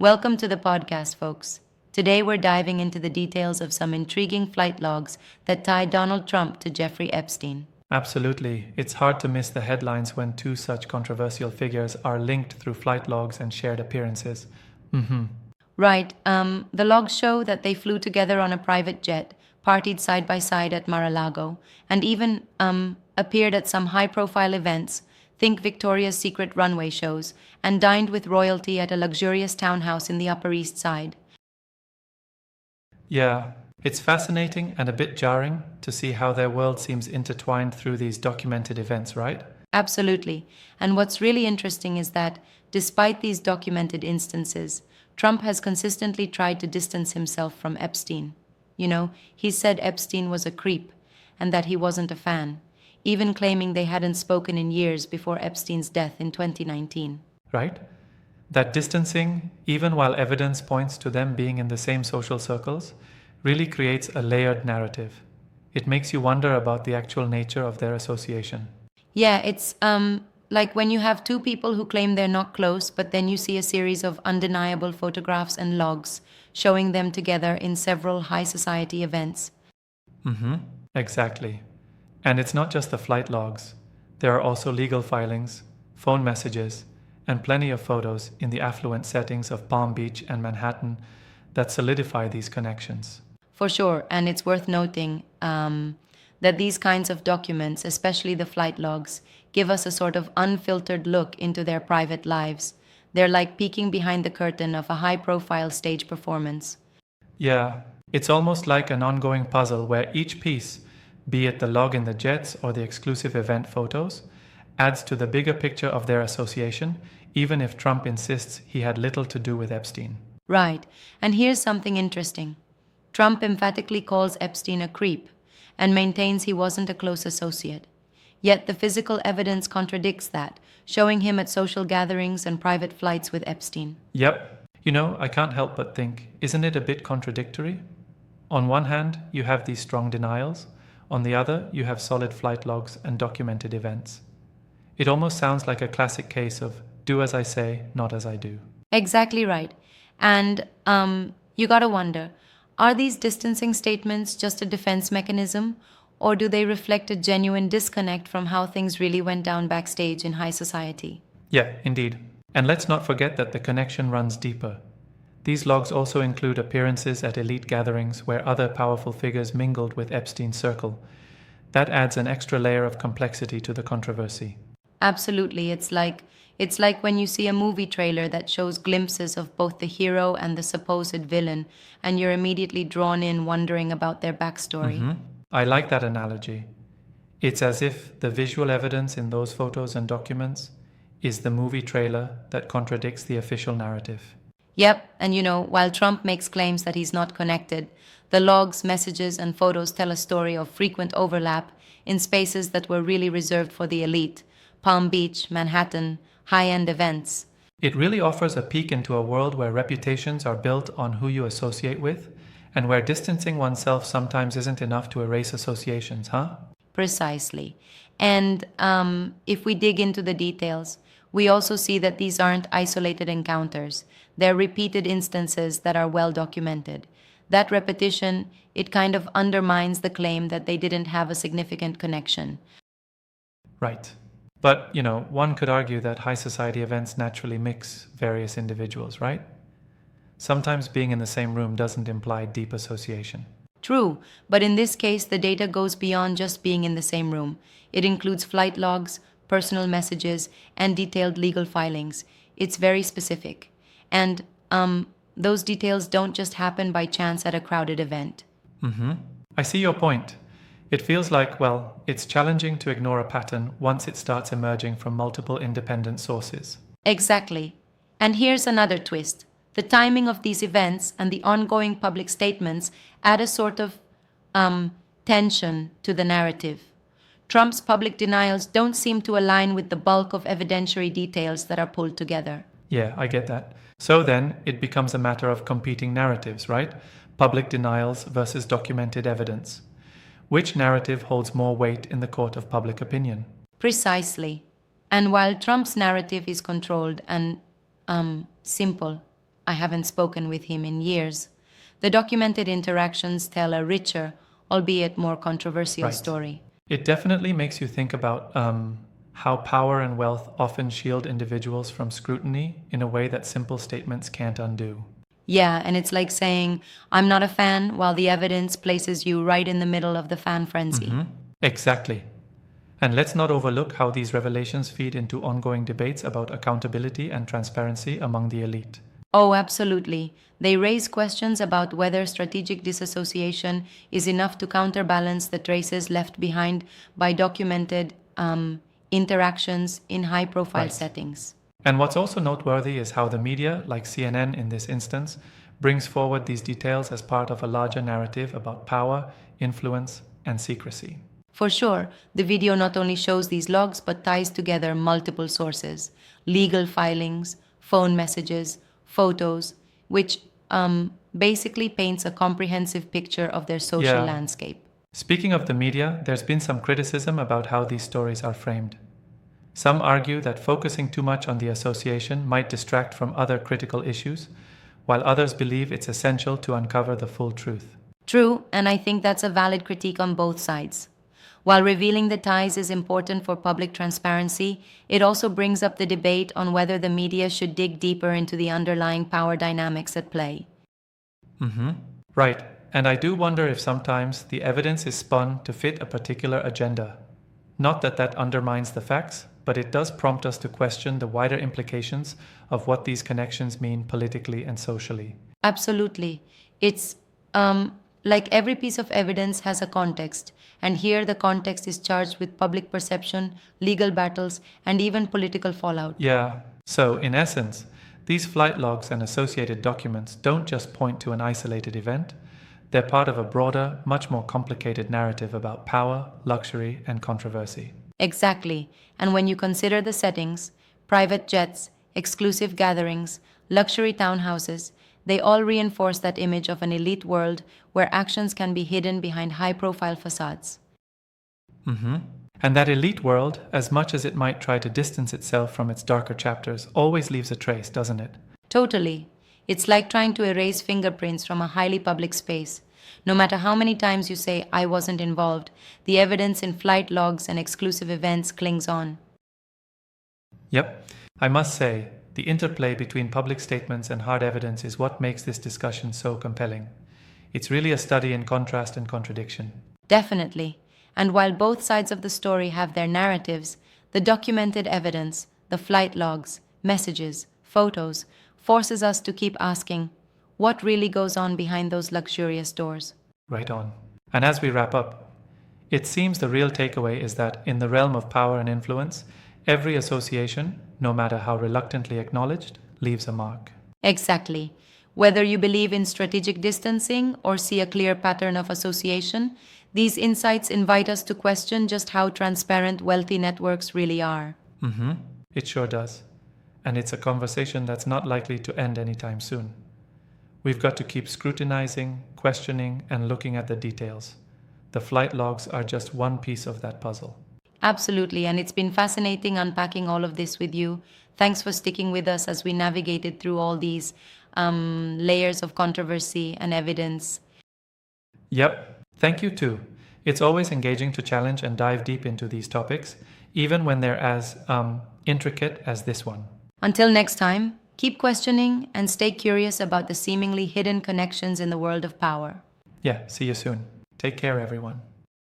Welcome to the podcast, folks. Today we're diving into the details of some intriguing flight logs that tie Donald Trump to Jeffrey Epstein. Absolutely. It's hard to miss the headlines when two such controversial figures are linked through flight logs and shared appearances. Right, the logs show that they flew together on a private jet, partied side by side at Mar-a-Lago, and even appeared at some high-profile events, think Victoria's Secret runway shows, and dined with royalty at a luxurious townhouse in the Upper East Side. Yeah, it's fascinating and a bit jarring to see how their world seems intertwined through these documented events, right? Absolutely. And what's really interesting is that, despite these documented instances, Trump has consistently tried to distance himself from Epstein. He said Epstein was a creep and that he wasn't a fan, even claiming they hadn't spoken in years before Epstein's death in 2019. Right? That distancing, even while evidence points to them being in the same social circles, really creates a layered narrative. It makes you wonder about the actual nature of their association. Yeah, it's like when you have two people who claim they're not close, but then you see a series of undeniable photographs and logs showing them together in several high society events. Exactly. And it's not just the flight logs. There are also legal filings, phone messages, and plenty of photos in the affluent settings of Palm Beach and Manhattan that solidify these connections. For sure, and it's worth noting that these kinds of documents, especially the flight logs, give us a sort of unfiltered look into their private lives. They're like peeking behind the curtain of a high-profile stage performance. Yeah, it's almost like an ongoing puzzle where each piece, be it the log in the jets or the exclusive event photos, adds to the bigger picture of their association, even if Trump insists he had little to do with Epstein. Right, and here's something interesting. Trump emphatically calls Epstein a creep and maintains he wasn't a close associate. Yet the physical evidence contradicts that, showing him at social gatherings and private flights with Epstein. Yep. I can't help but think, isn't it a bit contradictory? On one hand, you have these strong denials. On the other, you have solid flight logs and documented events. It almost sounds like a classic case of do as I say, not as I do. Exactly right. And you gotta wonder, are these distancing statements just a defense mechanism, or do they reflect a genuine disconnect from how things really went down backstage in high society? Yeah, indeed. And let's not forget that the connection runs deeper. These logs also include appearances at elite gatherings where other powerful figures mingled with Epstein's circle. That adds an extra layer of complexity to the controversy. Absolutely. It's like when you see a movie trailer that shows glimpses of both the hero and the supposed villain, and you're immediately drawn in wondering about their backstory. I like that analogy. It's as if the visual evidence in those photos and documents is the movie trailer that contradicts the official narrative. Yep, and while Trump makes claims that he's not connected, the logs, messages, and photos tell a story of frequent overlap in spaces that were really reserved for the elite: Palm Beach, Manhattan, high-end events. It really offers a peek into a world where reputations are built on who you associate with, and where distancing oneself sometimes isn't enough to erase associations, huh? Precisely. And if we dig into the details, we also see that these aren't isolated encounters. They're repeated instances that are well documented. That repetition, it kind of undermines the claim that they didn't have a significant connection. Right. But, one could argue that high society events naturally mix various individuals, right? Sometimes being in the same room doesn't imply deep association. True, but in this case, the data goes beyond just being in the same room. It includes flight logs, personal messages, and detailed legal filings. It's very specific. And those details don't just happen by chance at a crowded event. I see your point. It feels like, it's challenging to ignore a pattern once it starts emerging from multiple independent sources. Exactly. And here's another twist. The timing of these events and the ongoing public statements add a sort of tension to the narrative. Trump's public denials don't seem to align with the bulk of evidentiary details that are pulled together. Yeah, I get that. So then, it becomes a matter of competing narratives, right? Public denials versus documented evidence. Which narrative holds more weight in the court of public opinion? Precisely. And while Trump's narrative is controlled and simple, I haven't spoken with him in years. The documented interactions tell a richer, albeit more controversial Right. story. It definitely makes you think about how power and wealth often shield individuals from scrutiny in a way that simple statements can't undo. Yeah, and it's like saying, I'm not a fan, while the evidence places you right in the middle of the fan frenzy. Exactly. And let's not overlook how these revelations feed into ongoing debates about accountability and transparency among the elite. Oh, absolutely. They raise questions about whether strategic disassociation is enough to counterbalance the traces left behind by documented interactions in high profile Right. settings. And what's also noteworthy is how the media, like CNN in this instance, brings forward these details as part of a larger narrative about power, influence, and secrecy. For sure, the video not only shows these logs but ties together multiple sources, legal filings, phone messages, photos, which basically paints a comprehensive picture of their social Yeah. landscape. Speaking of the media, there's been some criticism about how these stories are framed. Some argue that focusing too much on the association might distract from other critical issues, while others believe it's essential to uncover the full truth. True, and I think that's a valid critique on both sides. While revealing the ties is important for public transparency, it also brings up the debate on whether the media should dig deeper into the underlying power dynamics at play. Right, and I do wonder if sometimes the evidence is spun to fit a particular agenda. Not that that undermines the facts, but it does prompt us to question the wider implications of what these connections mean politically and socially. Absolutely. It's like every piece of evidence has a context, and here the context is charged with public perception, legal battles, and even political fallout. Yeah, so in essence, these flight logs and associated documents don't just point to an isolated event, they're part of a broader, much more complicated narrative about power, luxury, and controversy. Exactly. And when you consider the settings, private jets, exclusive gatherings, luxury townhouses, they all reinforce that image of an elite world where actions can be hidden behind high profile facades. And that elite world, as much as it might try to distance itself from its darker chapters, always leaves a trace, doesn't it? Totally. It's like trying to erase fingerprints from a highly public space. No matter how many times you say, I wasn't involved, the evidence in flight logs and exclusive events clings on. Yep. I must say, the interplay between public statements and hard evidence is what makes this discussion so compelling. It's really a study in contrast and contradiction. Definitely. And while both sides of the story have their narratives, the documented evidence, the flight logs, messages, photos, forces us to keep asking, what really goes on behind those luxurious doors? Right on. And as we wrap up, it seems the real takeaway is that in the realm of power and influence, every association, no matter how reluctantly acknowledged, leaves a mark. Exactly. Whether you believe in strategic distancing or see a clear pattern of association, these insights invite us to question just how transparent wealthy networks really are. It sure does. And it's a conversation that's not likely to end anytime soon. We've got to keep scrutinizing, questioning, and looking at the details. The flight logs are just one piece of that puzzle. Absolutely, and it's been fascinating unpacking all of this with you. Thanks for sticking with us as we navigated through all these layers of controversy and evidence. Yep, thank you too. It's always engaging to challenge and dive deep into these topics, even when they're as intricate as this one. Until next time, keep questioning and stay curious about the seemingly hidden connections in the world of power. Yeah, see you soon. Take care, everyone.